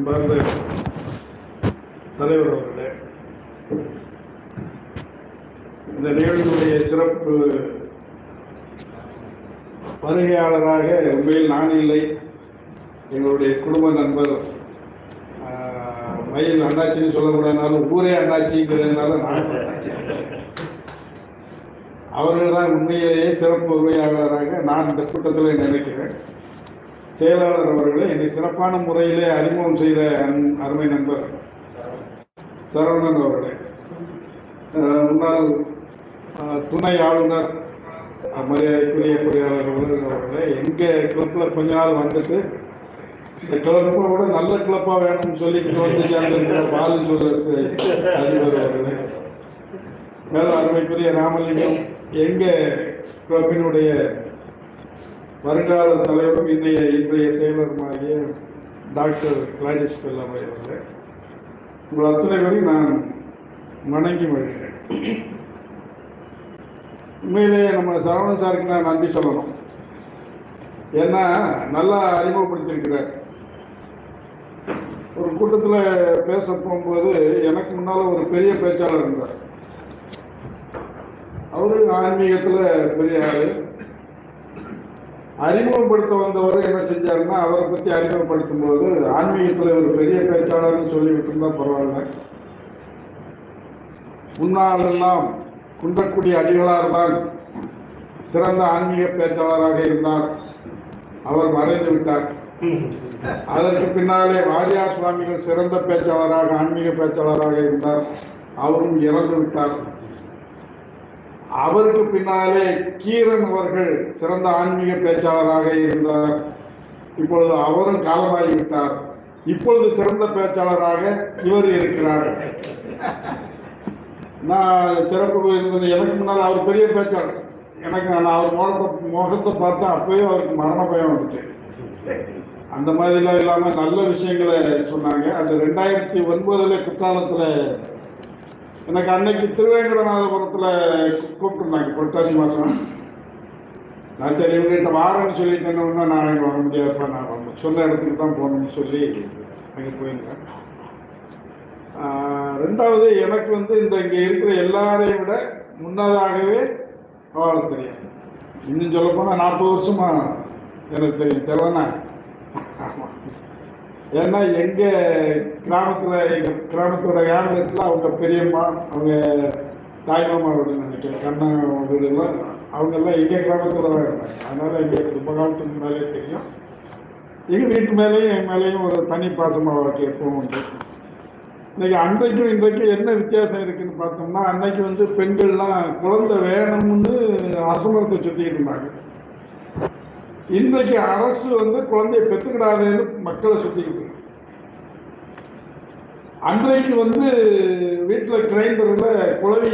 அன்பார்ந்த தலைவர் அவர்களே, இந்த நிகழ்ச்சியுடைய சிறப்பு வருகையாளராக உண்மையில் நான் இல்லை, எங்களுடைய குடும்ப நண்பர் மயில் அண்ணாச்சின்னு சொல்லக்கூடாதுனாலும் ஊரே அண்ணாச்சிங்கிறதுனால நான் அவர்கள் தான் உண்மையிலேயே சிறப்பு வருகையாளராக நான் இந்த கூட்டத்தில் நினைக்கிறேன். செயலாளர் அவர்களே, என்னை சிறப்பான முறையிலே அறிமுகம் செய்த அருமை நண்பர் சரவணன் அவர்களே, முன்னாள் துணை ஆளுநர் மரியாதைக்குரிய பொறியாளர் அவர்களே, எங்கள் கிளப்பில் கொஞ்ச நாள் வந்துட்டு இந்த கிளப்பை விட நல்ல கிளப்பாக வேணும்னு சொல்லிட்டு வந்து சேர்ந்திருக்கிற பாலன் ஜுவல்லர்ஸ் அதிபர் அவர்களே, மேலும் அருமைக்குரிய ராமலிங்கம், எங்கள் கிளப்பினுடைய வருங்கால தலைவரும் இன்றைய செயலருமாகிய டாக்டர் கிளாடிஸ் பெல்லாமை அவர்களே, உங்கள் அத்தனை பேரையும் நான் வணங்கி வருகிறேன். உண்மையிலேயே நம்ம சரவணன் சாருக்கு நான் நன்றி சொல்லணும். ஏன்னா நல்லா அறிமுகப்படுத்தியிருக்கிறார். ஒரு கூட்டத்தில் பேச போகும்போது எனக்கு முன்னால் ஒரு பெரிய பேச்சாளர் இருந்தார். அவரு ஆன்மீகத்தில் பெரிய ஆள். அறிமுகப்படுத்த வந்தவர் என்ன செஞ்சாருன்னா, அவரை பற்றி அறிமுகப்படுத்தும் போது ஆன்மீகத்தில் ஒரு பெரிய பேச்சாளர்னு சொல்லிவிட்டு இருந்தால் பரவாயில்ல, முன்னாலெல்லாம் குன்றக்குடி அடிகளார் தான் சிறந்த ஆன்மீக பேச்சாளராக இருந்தார், அவர் மறைந்து விட்டார். அதற்கு பின்னாலே வாரியார் சுவாமிகள் சிறந்த பேச்சாளராக ஆன்மீக பேச்சாளராக இருந்தார், அவரும் இறந்து விட்டார். அவருக்கு பின்னாலே கீரன் அவர்கள் சிறந்த ஆன்மீக பேச்சாளராக இருந்தார், இப்பொழுது அவரும் காலமாகிவிட்டார். இப்பொழுது சிறந்த பேச்சாளராக இவர் இருக்கிறார். நான் சிறப்பு இருந்தது, எனக்கு முன்னால் அவர் பெரிய பேச்சாளர். எனக்கு நான் அவர் முகத்தை பார்த்தா அப்பவே அவருக்கு மரண பயம் வந்துச்சு. அந்த மாதிரிலாம் இல்லாமல் நல்ல விஷயங்களை சொன்னாங்க. அந்த 2009 குற்றாலத்தில் எனக்கு அன்னைக்கு திருவேங்கடநாதபுரத்தில் கூப்பிட்டுருந்தாங்க, புரட்டாசி மாதம். நான் சரி இவங்ககிட்ட வாரேன்னு சொல்லிட்டேன்னு நான் அங்கே வர முடியாதுப்பா, நான் சொன்ன இடத்துக்கு தான் போகணும்னு சொல்லி அங்கே போயிருந்தேன். ரெண்டாவது, எனக்கு இந்த இங்கே இருக்கிற எல்லாரையும் விட முன்னதாகவே அவளை தெரியும். இன்னும் சொல்ல போனால் 40 வருஷமா எனக்கு தெரியும் செல்வனா. ஆமாம், ஏன்னா எங்கள் கிராமத்தோட யானத்தில் அவங்க பெரியம்மா, அவங்க தாய்மாமா வீடுன்னு நினைக்கிறேன், கண்ணா வீடுலாம், அவங்கெல்லாம் எங்கள் கிராமத்தில் தான் இருந்தாங்க. அதனால் எங்களுக்கு ரொம்ப காலத்துக்கு மேலே தெரியும். எங்கள் வீட்டு மேலேயும் என் மேலேயும் ஒரு தனி பாசமாக அவருக்கு எப்பவும் உண்டு. இன்னைக்கு அன்றைக்கும் இன்றைக்கும் என்ன வித்தியாசம் இருக்குன்னு பார்த்தோம்னா, அன்னைக்கு பெண்கள்லாம் குழந்தை வேணும்னு அரசமரத்தை சுற்றிக்கிட்டு இருந்தாங்க. இன்றைக்கு அரசு குழந்தையை பெற்றுக்கிடாதுன்னு மக்களை சுற்றிக்கிட்டு. அன்றைக்கு வீட்டில் கிரைண்டரில் குழவி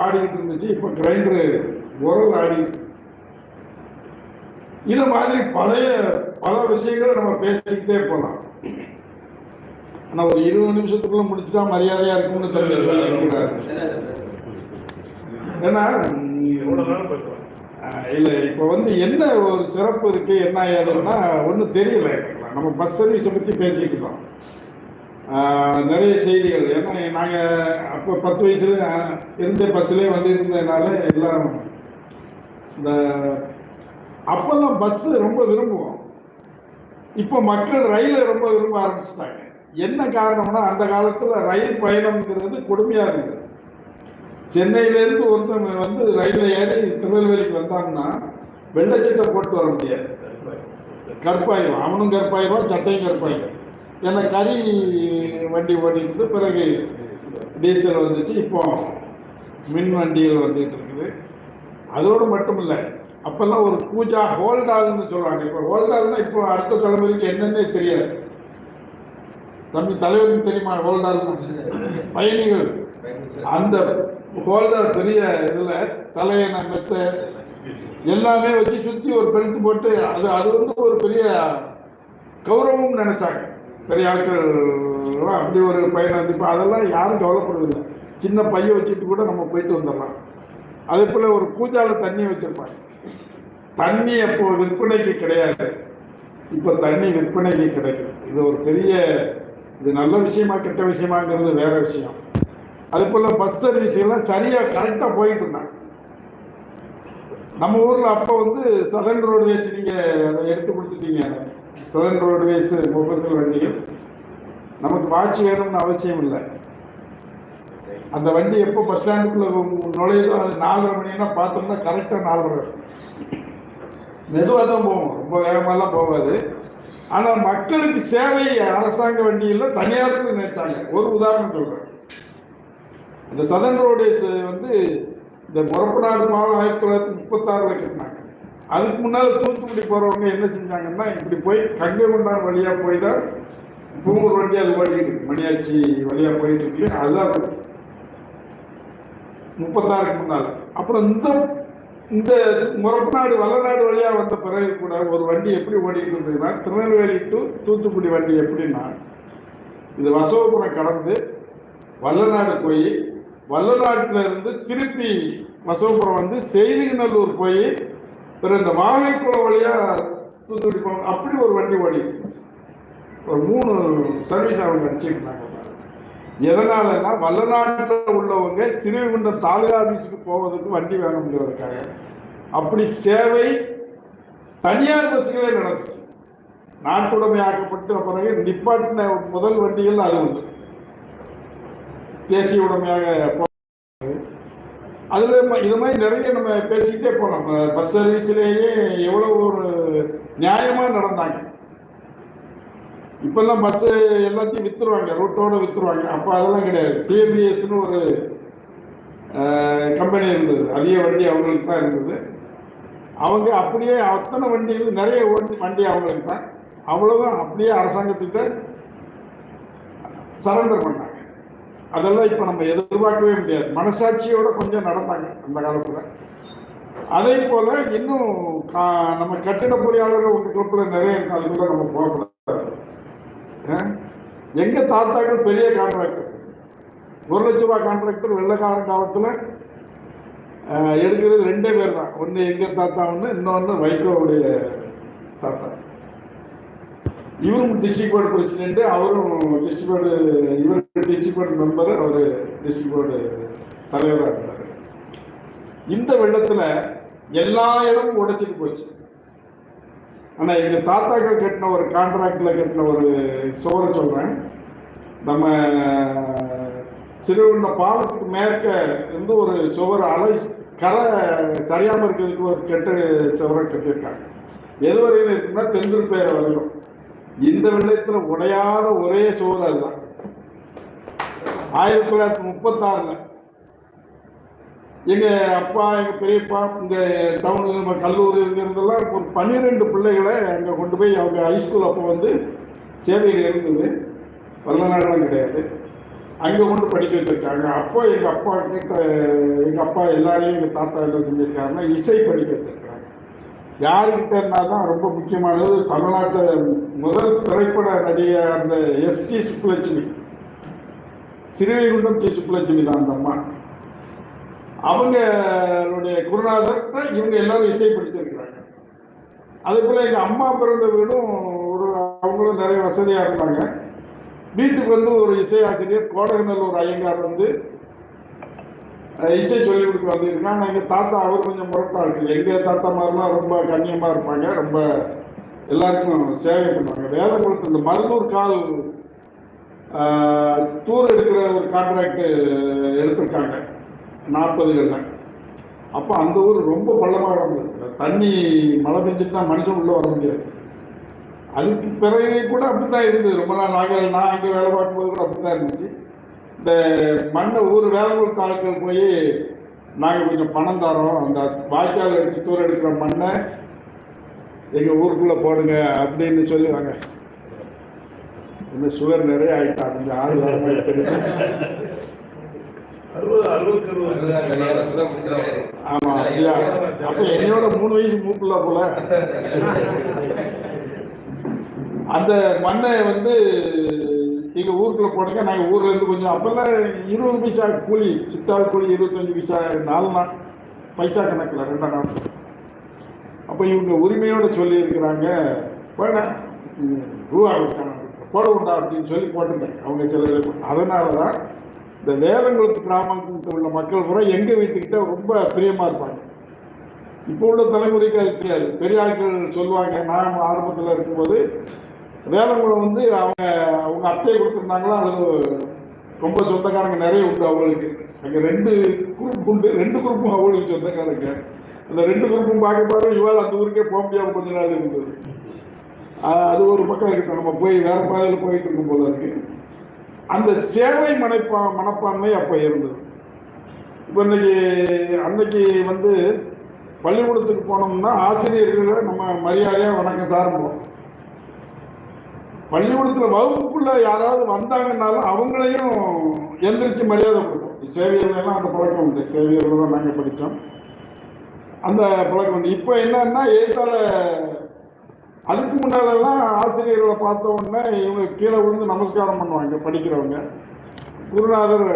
ஆடிக்கிட்டு இருந்துச்சு, இப்போ கிரைண்டரு உரல் ஆடிக்கிட்டு. இதை மாதிரி பல விஷயங்களை நம்ம பேசிக்கிட்டே போகலாம். ஆனால் ஒரு 20 நிமிஷத்துக்குள்ள முடிச்சுட்டா மரியாதையா இருக்கும்னு தெரிஞ்சுக்கிறாரு. ஏன்னா இல்லை, இப்போ என்ன ஒரு சிறப்பு இருக்கு, என்ன ஏதுன்னா ஒன்றும் தெரியல. நம்ம பஸ் சர்வீஸை பற்றி பேசிக்கிட்டோம், நிறைய செய்திகள். ஏன்னா நாங்கள் அப்போ 10 வயசுல இருந்த பஸ்லேயே இருந்ததுனால எல்லாம் இந்த அப்பெல்லாம் பஸ் ரொம்ப விரும்புவோம். இப்போ மக்கள் ரயிலை ரொம்ப விரும்ப ஆரம்பிச்சுட்டாங்க. என்ன காரணம்னா, அந்த காலத்தில் ரயில் பயணம்ங்கிறது கொடுமையாக இருந்தது. சென்னையிலேருந்து ஒருத்தன் ரயிலில் ஏறி திருநெல்வேலிக்கு வந்தான்னா வெள்ளச்சட்டை போட்டு வர முடியாது, கற்பாயிரும். அவனும் கற்பாயிரும், சட்டையும் கற்பாயிரும். ஏன்னா கறி வண்டி ஓடிட்டு பிறகு டீசல் வந்துச்சு, இப்போ மின் வண்டிகள் வந்துட்டு இருக்குது. அதோடு மட்டும் இல்லை, அப்பெல்லாம் ஒரு பூஜா ஹோல்டால்னு சொல்லுவாங்க. இப்போ ஹோல்டால்னா இப்போ அடுத்த தலைமுறைக்கு என்னன்னே தெரியாது. தம்பி தலைவருக்கு தெரியுமா ஹோல்டால்? பயணிகள் அந்த ஹோல்டர் பெரிய இதில் தலையண மெத்த எல்லாமே வச்சு சுற்றி ஒரு பெல்ட் போட்டு அது ஒரு பெரிய கௌரவம் நினைச்சாங்க பெரிய ஆட்கள். அப்படி ஒரு பயணம். இப்போ அதெல்லாம் யாரும் கவலைப்படுவதில்லை. சின்ன பைய வச்சுட்டு கூட நம்ம போயிட்டு வந்துடலாம். அதே போல் ஒரு பூஜாவில் தண்ணி வச்சிருப்பாங்க. தண்ணி அப்போ விற்பனைக்கு கிடையாது, இப்போ தண்ணி விற்பனைக்கு கிடைக்கும். இது ஒரு பெரிய இது நல்ல விஷயமா கெட்ட விஷயமாங்கிறது வேற விஷயம். அது போல பஸ் சர்வீஸ் எல்லாம் சரியா கரெக்டா போயிட்டு இருந்தாங்க. நம்ம ஊர்ல அப்ப வந்து சதர்ன் ரோட்வேஸ் நீங்க அதை எடுத்து கொடுத்துட்டீங்க. சதர்ன் ரோட்வேஸ் மொபைல் வண்டிகள் நமக்கு வாட்ச் வேணும்னு அவசியம் இல்லை. அந்த வண்டி எப்போ பஸ் ஸ்டாண்டுக்குள்ள நுழையுதோ அது 4:30 மணினா பார்த்தோம்னா கரெக்டாக 4:30. மெதுவாக தான் போவோம், ரொம்ப வேகமாலாம் போகாது. ஆனால் மக்களுக்கு சேவை அரசாங்க வண்டியில் தனியாருக்கு நினைச்சாங்க. ஒரு உதாரணம் சொல்றேன். இந்த சதர்ன் ரோடேஸ் வந்து இந்த முறப்பநாடு பாலம் 1936 கட்டினாங்க. அதுக்கு முன்னால் தூத்துக்குடி போறவங்க என்ன செஞ்சாங்கன்னா, இப்படி போய் கங்கை கொண்டான் வழியா போய் தான் பூங்கூர் வண்டி அது ஓடிட்டு இருக்கு, மணியாச்சி வழியா போயிட்டு இருக்கு. அதுதான் 36க்கு முன்னால். அப்புறம் இந்த முறப்பநாடு வல்லநாடு வழியா வந்த பிறகு கூட ஒரு வண்டி எப்படி ஓடிட்டு இருந்ததுன்னா, திருநெல்வேலி டு தூத்துக்குடி வண்டி எப்படின்னா, இது வசவபுரம் கடந்து வல்லநாடு போய் வல்லநாட்டுல இருந்து திருப்பி வசவபுரம் வந்து செய்திநல்லூர் போய் பிறகு இந்த வாகைக்குளம் வழியா தூத்துக்குடி போகணும். அப்படி ஒரு வண்டி ஓடி ஒரு 3 சர்வீஸ் அவங்க அடிச்சுக்கிட்டாங்க. எதனாலன்னா, வல்லநாட்டில் உள்ளவங்க சிறுவைகுண்டம் தாலுகா ஆபீஸுக்கு போவதற்கு வண்டி வேணுங்கிறதுக்காக. அப்படி சேவை தனியார் பஸ்களே நடந்துச்சு. நாட்டுடைமை ஆக்கப்பட்டு பிறகு நிப்பாட்டின முதல் வண்டிகள் அது உண்டு. தேசிய உடைமையாக அதுல இது மாதிரி நிறைய நம்ம பேசிக்கிட்டே போனோம். பஸ் சர்வீஸ்லேயே எவ்வளவு ஒரு நியாயமா நடந்தாங்க. இப்பெல்லாம் பஸ் எல்லாத்தையும் வித்துருவாங்க, ரூட்டோட வித்துருவாங்க. அப்போ அதெல்லாம் கிடையாது. டிஎம்பிஎஸ்ன்னு ஒரு கம்பெனி இருந்தது, அதிக வண்டி அவங்களுக்கு தான் இருந்தது. அவங்க அப்படியே அத்தனை வண்டிகள் நிறைய வண்டி அவங்களுக்கு தான், அவ்வளவும் அப்படியே அரசாங்கத்துக்கிட்ட சரண்டர் பண்ணாங்க. அதெல்லாம் இப்போ நம்ம எதிர்பார்க்கவே முடியாது. மனசாட்சியோட கொஞ்சம் நடந்தாங்க அந்த காலத்தில். அதே போல இன்னும் நம்ம கட்டிட பொறியாளர்கள் உங்க கிளப்பில் நிறைய இருக்கும், அதுக்குள்ள நம்ம போகக்கூடாது. எங்க தாத்தாக்கள் பெரிய கான்ட்ராக்டர், 1 லட்ச ரூபாய் கான்ட்ராக்டர் வெள்ளக்காரன் காலத்தில் எடுக்கிறது 2 பேர் தான். ஒன்று எங்க தாத்தா ஒன்று, இன்னொன்று வைகோவுடைய தாத்தா. இவரும் டிஸ்ட்ரிக்ட் போர்டு பிரசிடென்ட், அவரும் டிஸ்ட்ரிக்ட் போர்டு, இவர் டிஸ்ட்ரிக்ட் போர்டு மெம்பர், அவர் டிஸ்ட்ரிக்ட் போர்டு தலைவராக இருந்தார். இந்த வெள்ளத்துல எல்லா இடமும் உடைச்சிட்டு போச்சு. ஆனா எங்க தாத்தாக்கள் கட்டின ஒரு கான்ட்ராக்ட்ல கட்டின ஒரு சுவரை சொல்றேன். நம்ம சிறுவண்ட பாலத்துக்கு மேற்க இருந்து ஒரு சுவர் அலை கரை சரியாம இருக்கிறதுக்கு ஒரு சுவரை கட்டியிருக்காங்க. எது வரையும் இருக்குன்னா தென்திருப்பேரை வரையும். இந்த வெள்ளத்துல உடையாத ஒரே சுவர் அதுதான். 1936 எங்க அப்பா எங்க பெரியப்பா இந்த டவுன்ல நம்ம கல்லூரி இருக்கிறதெல்லாம் ஒரு 12 பிள்ளைகளை அங்க கொண்டு போய் அவங்க ஹைஸ்கூல் அப்போ வந்து சேவையில் இருந்தது, வல்லநாடெல்லாம் கிடையாது, அங்க கொண்டு படிக்க வச்சிருக்காங்க. அப்போ எங்க அப்பா எல்லாரையும் எங்க தாத்தா என்ன செஞ்சிருக்காங்கன்னா இசை படிக்க வச்சிருக்காங்க. யாருக்கிட்டனா தான் ரொம்ப முக்கியமானது, தமிழ்நாட்டில் முதல் திரைப்பட நடிகை அந்த எஸ்.டி. சுப்புலட்சுமி, சிறுவைகுண்டம் டி. சுப்புலட்சுமி தான் அந்த அம்மா. அவங்களுடைய குருநாதர் தான் இவங்க எல்லாரும் இசை படிச்சிருக்கிறாங்க. அதே போல எங்க அம்மா பிறந்த வீடும் அவங்களும் நிறைய வசதியா இருந்தாங்க. வீட்டுக்கு வந்து ஒரு இசை ஆசிரியர் கோடகநல்லூர் ஐயங்கார் வந்து இசை சொல்லிக் கொடுக்க வந்திருக்காங்க. எங்க தாத்தா அவர் கொஞ்சம் முரட்டா இருக்கு. எங்க தாத்தா மாதிரிலாம் ரொம்ப கண்ணியமா இருப்பாங்க, ரொம்ப எல்லாருக்கும் சேவை பண்ணுவாங்க. வேதகுலத்து இந்த மருதூர் கால் டூர் எடுக்கிற ஒரு கான்ட்ராக்ட் எடுத்திருக்காங்க 40களில். அப்போ அந்த ஊர் ரொம்ப பள்ளமாக இருந்தது. தண்ணி மழை பெஞ்சுட்டு மனுஷன் உள்ள வர முடியாது. அதுக்கு பிறகு கூட அப்படித்தான் இருந்தது. ரொம்ப நாள் நான் அங்கே வேலை பார்க்கும்போது கூட அப்படித்தான் இருந்துச்சு. இந்த மண்ணை வேலையூர் தாலுக்கள் போய் நாங்கள் கொஞ்சம் பணம் தரோம், அந்த வாய்க்கால் எடுத்து தூர் எடுக்கிற மண்ணை எங்கள் ஊருக்குள்ளே போடுங்க அப்படின்னு சொல்லுவாங்க. இன்னும் சுகர் நிறைய ஆகிட்டா, கொஞ்சம் ஆறு வாரமாக தெரியும். ஆமா, அப்ப என்னோட 3 வயசு மூக்குல போல. அந்த மண்ணை வந்து எங்க ஊருக்குள்ள போடுங்க, நாங்க ஊர்ல இருந்து கொஞ்சம் அப்பெல்லாம் 20 பைசா கூலி, சித்தாள் கூலி 25 பைசா, 4 நாள் பைசா கணக்குல 2 நாள். அப்ப இவங்க உரிமையோட சொல்லி இருக்கிறாங்க, வேணாம் ரூபா கொடுக்கணும். போடுவோண்டா அப்படின்னு சொல்லி போட்டுட்டேன். அவங்க சில அதனால தான் இந்த வேலங்குளத்து கிராமத்தில் உள்ள மக்கள் கூட எங்கள் வீட்டுக்கிட்ட ரொம்ப பிரியமாக இருப்பாங்க. இப்போ உள்ள தலைமுறைக்கு அது தெரியாது. பெரிய ஆட்கள் சொல்லுவாங்க, நான் ஆரம்பத்தில் இருக்கும்போது வேலங்குளம் வந்து அவங்க அத்தையை கொடுத்துருந்தாங்களா, அது ரொம்ப சொந்தக்காரங்க நிறைய உண்டு அவங்களுக்கு. அங்கே 2 குரூப் உண்டு, 2 குரூப்பும் அவங்களுக்கு சொந்தக்காரங்க. அந்த 2 குரூப்பும் பார்க்க பாரு இவாள் அந்த ஊருக்கே போக முடியாமல் கொஞ்ச நாள் இருந்தது. அது ஒரு பக்கம் இருக்கட்டும், நம்ம போய் வேற பாதையில் போயிட்டு இருக்கும் போல இருக்கு. அந்த சேவை மனப்பான்மை அப்போ இருந்தது. இப்போ அன்னைக்கு வந்து பள்ளிக்கூடத்துக்கு போனோம்னா ஆசிரியர்களை நம்ம மரியாதையாக வணக்கம் சார்போம். பள்ளிக்கூடத்தில் வகுப்புக்குள்ள யாராவது வந்தாங்கன்னாலும் அவங்களையும் எந்திரிச்சு மரியாதை கொடுப்போம். சேவியர்களெல்லாம் அந்த பழக்கம் உண்டு. சேவியர்கள் தான் நாங்கள் படித்தோம், அந்த பழக்கம் உண்டு. இப்போ என்னன்னா ஏத்தால அதுக்கு முன்னாலெல்லாம் ஆசிரியர்களை பார்த்த உடனே இவங்க கீழே விழுந்து நமஸ்காரம் பண்ணுவாங்க படிக்கிறவங்க. குருநாதர்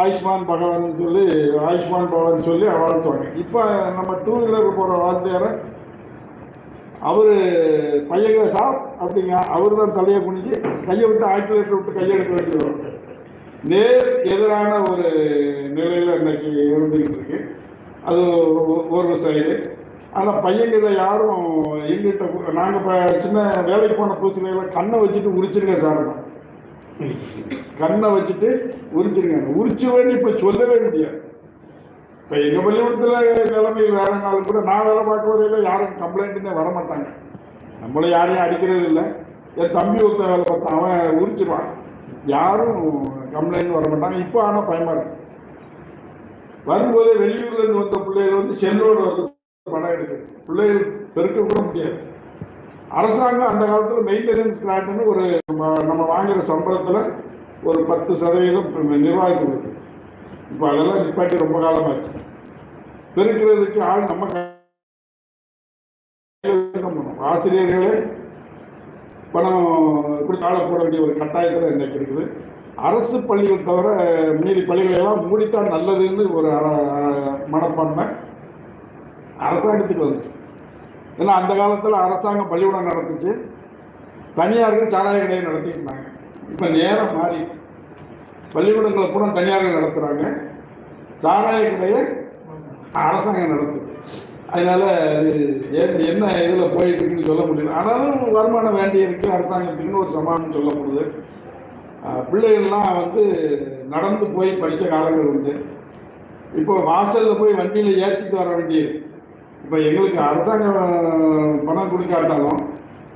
ஆயுஷ்மான் பகவான் சொல்லி வாழ்த்துவாங்க. இப்போ நம்ம 2 வீலர் போகிற வார்த்தையார அவர் பையங்க சார் அப்படிங்க, அவர் தான் தலையை குனிஞ்சு கையை விட்டு ஆக்சிலேட்டர் விட்டு கையெடுக்க வேண்டி வரும். நேர் எதிரான ஒரு நிலையில் இன்னைக்கு இருந்துக்கிட்டு இருக்கு. அது ஒரு சைடு. ஆனால் பையன்கிட்ட யாரும் எங்கிட்ட நாங்கள் இப்போ சின்ன வேலைக்கு போன புதுசுல கண்ணை வச்சுட்டு உரிச்சிருங்க சார், கண்ணை வச்சுட்டு உரிச்சிருங்க, உரிச்சு வேண்டி இப்போ சொல்லவே முடியாது. இப்போ எங்கள் பள்ளிக்கூடத்தில் நிலைமையில் வேற நாள் கூட நான் வேலை பார்க்க வரையில் யாரும் கம்ப்ளைண்ட்டுன்னே வரமாட்டாங்க. நம்மளை யாரையும் அடிக்கிறது இல்லை. என் தம்பி ஒருத்த வேலை பார்த்தான், அவன் உரிச்சிருவான், யாரும் கம்ப்ளைண்ட் வர மாட்டாங்க. இப்போ ஆனால் பயமா இருக்கு. வரும்போதே வெளியூர்லேருந்து வந்த பிள்ளைகள் வந்து செல்லோடு வந்து படம் எடுக்குது. பிள்ளைகள் பெருக்க கூட முடியாது. அரசாங்கம் அந்த காலத்தில் மெயின்டெனன்ஸ் கிராண்ட்னு ஒரு நம்ம வாங்குற சம்பளத்தில் ஒரு 10% நிர்வாகிக்கு கொடுக்குது. இப்போ அதெல்லாம் நிப்பாட்டி ரொம்ப காலமாச்சு. பெருக்கிறதுக்கு ஆள் நம்ம ஆசிரியர்களே பணம் இப்படி கால போட வேண்டிய ஒரு கட்டாயத்தில் இன்னைக்கு இருக்குது. அரசு பள்ளிகள் தவிர மீதி பள்ளிகளை எல்லாம் மூடித்தான் நல்லதுன்னு ஒரு மனப்பான்மை அரசாங்கத்துக்கு வந்துச்சு. ஏன்னா அந்த காலத்தில் அரசாங்கம் பள்ளிக்கூடம் நடத்துச்சு, தனியார்கள் சாராய கடையை நடத்திட்டு இருந்தாங்க. இப்போ நேரம் மாறி பள்ளிக்கூடங்களை கூட தனியார்கள் நடத்துகிறாங்க, சாராய கடையை அரசாங்கம் நடத்துது. அதனால என்ன இதில் போயிட்டு இருக்குன்னு சொல்ல முடியல. ஆனாலும் வருமானம் வேண்டி இருக்கு அரசாங்கத்துக்குன்னு ஒரு சமாதானம் சொல்ல முடியுது. பிள்ளைகள்லாம் வந்து நடந்து போய் படித்த காலங்கள் உண்டு. இப்போ வாசலில் போய் வண்டியில் ஏற்றிட்டு வர வேண்டியது. இப்போ எங்களுக்கு அரசாங்கம் பணம் கொடுக்காட்டாலும்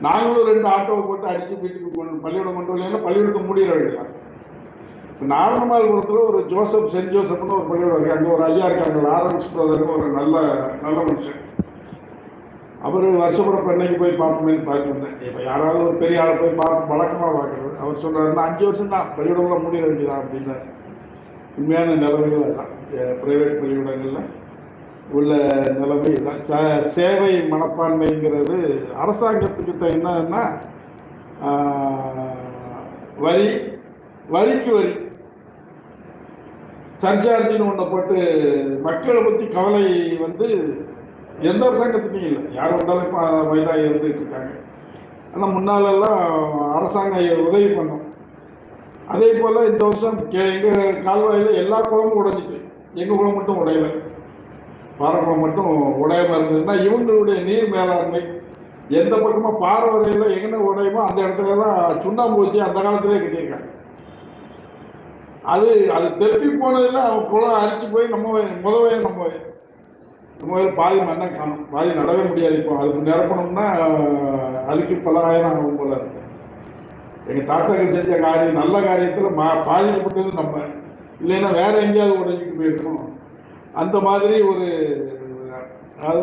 நாங்களும் 2 ஆட்டோவை போட்டு அடித்து வீட்டுக்கு பள்ளிக்கூடம் கொண்டு வரலாம், பள்ளிக்கூடத்தை மூடிட வேண்டியதான். இப்போ நார்மல்புரத்தில் ஒரு சென்ட் ஜோசப்னு ஒரு பள்ளிக்கூடம் இருக்குது. அங்கே ஒரு ஐயா இருக்காங்க, லாரன்ஸ் பிரதர்னு ஒரு நல்ல மனுஷன். அவர் வருஷப்பட என்னைக்கு போய் பார்ப்போமேன்னு பார்த்துருந்தேன். இப்போ யாராவது ஒரு பெரிய ஆளை போய் பார்த்து வழக்கமாக பார்க்குறது. அவர் சொல்கிறாருன்னா 5 வருஷம் தான் பள்ளிக்கூடம்லாம் மூடிட வேண்டியதான் அப்படின்னு. உண்மையான நிலைமைகள் தான் பிரைவேட் பள்ளிக்கூடங்களில் உள்ள நிலைமை தான். சேவை மனப்பான்மைங்கிறது அரசாங்கத்துக்கிட்ட என்னன்னா வரிக்கு வரி சர்ச்சார்ஜின்னு ஒன்றை போட்டு மக்களை பற்றி கவலை வந்து எந்த அரசாங்கத்துக்கும் இல்லை. யார் வந்தாலும் இப்போ வயதாக இருந்துட்டு இருக்காங்க. ஆனால் முன்னாலெல்லாம் அரசாங்கம் உதவி பண்ணும். அதே போல் இந்த வருஷம் எங்கள் கால்வாயில் எல்லா குளமும் உடைஞ்சிட்டு, எங்கள் குளம் மட்டும் உடையலை, பாறைக்குளம் மட்டும் உடையாமல் இருந்ததுன்னா இவங்களுடைய நீர் மேலாண்மை எந்த பக்கமாக பாறை வரையில் எங்கே உடையுமோ அந்த இடத்துலலாம் சுண்ணாம்பு வச்சு அந்த காலத்திலே கட்டியிருக்காங்க. அது திருப்பி போனதில் அவன் குளம் அரிச்சு போய் நம்ம பாதி மண்ணை காணும், பாதி நடவே முடியாது. இப்போ அதுக்கு நிரப்பணும்னா அதுக்கு பல ஆயிரம் ஆகும் போல இருக்கு. எங்கள் தாத்தாக்கள் செஞ்ச காரியம் நல்ல காரியத்தில் பாதிக்கப்பட்டது நம்ம, இல்லைன்னா வேற எங்கேயாவது உடைஞ்சிட்டு போயிருக்கணும். அந்த மாதிரி ஒரு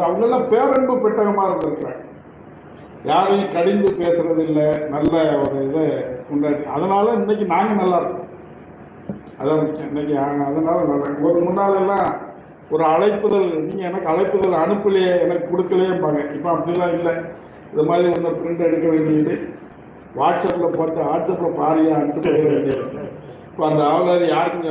அவங்கெல்லாம் பேரன்பு பெட்டகமாக இருந்திருக்கிறாங்க. யாரையும் கடிந்து பேசுறது இல்லை, நல்ல ஒரு இதை கொண்டாடி. அதனால இன்னைக்கு நாங்கள் நல்லா இருக்கோம். அதான் முக்கியம் இன்னைக்கு. அதனால நல்லா ஒரு முன்னாலெல்லாம் ஒரு அழைப்புதல், நீங்கள் எனக்கு அழைப்புதல் அனுப்பலையே, எனக்கு கொடுக்கலையேப்பாங்க. இப்போ அப்படிலாம் இல்லை. இது மாதிரி ஒன்று பிரிண்ட் எடுக்க வேண்டியது வாட்ஸ்அப்பில் போட்டு வாட்ஸ்அப்பில் பாரியா அனுப்பி போக வேண்டியது. இப்போ அந்த ஆவலாது யாருக்கும்